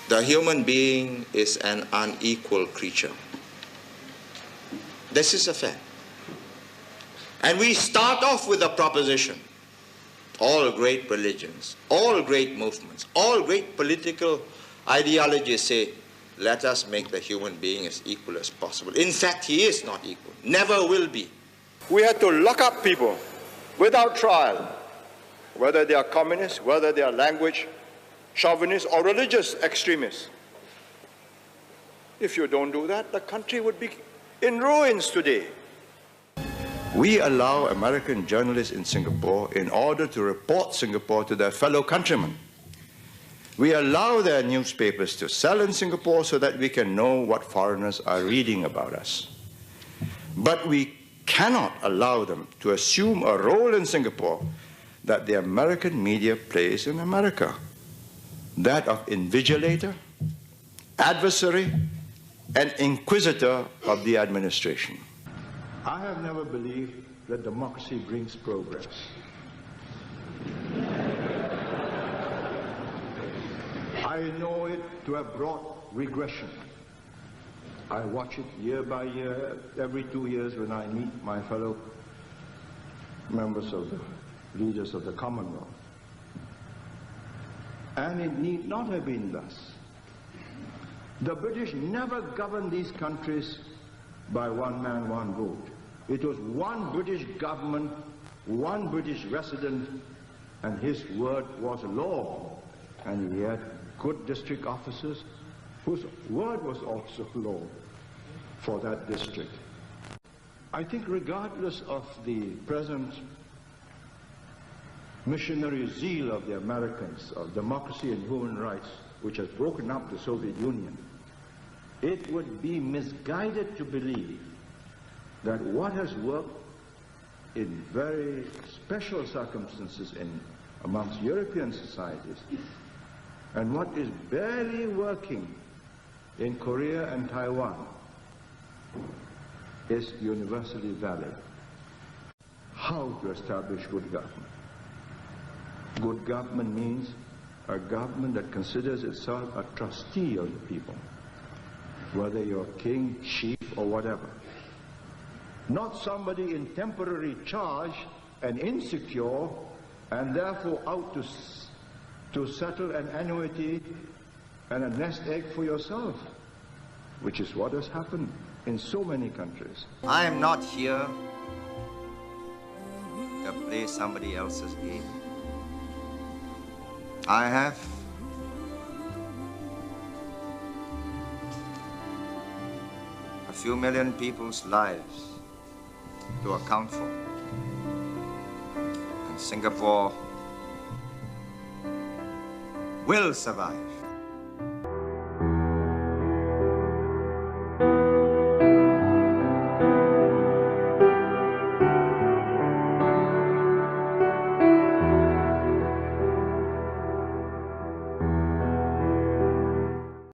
The human being is an unequal creature. This is a fact. And we start off with a proposition. All great religions, all great movements, all great political ideologies say, let us make the human being as equal as possible. In fact, he is not equal, never will be. We had to lock up people without trial, whether they are communists, whether they are language chauvinists or religious extremists. If you don't do that, the country would be in ruins today. We allow American journalists in Singapore in order to report Singapore to their fellow countrymen. We allow their newspapers to sell in Singapore so that we can know what foreigners are reading about us. But we cannot allow them to assume a role in Singapore that the American media plays in America, that of invigilator, adversary, and inquisitor of the administration. I have never believed that democracy brings progress. I know it to have brought regression. I watch it year by year, every 2 years when I meet my fellow members of the leaders of the Commonwealth. And it need not have been thus. The British never governed these countries by one man, one vote. It was one British government, one British resident, and his word was law. And he had good district officers whose word was also law for that district. I think regardless of the present missionary zeal of the Americans of democracy and human rights, which has broken up the Soviet Union, it would be misguided to believe that what has worked in very special circumstances amongst European societies and what is barely working in Korea and Taiwan is universally valid. How to establish good government? Good government means a government that considers itself a trustee of the people, whether you're king, chief, or whatever. Not somebody in temporary charge and insecure and therefore out to settle an annuity and a nest egg for yourself, which is what has happened in so many countries. I am not here to play somebody else's game. I have a few million people's lives to account for. And Singapore will survive.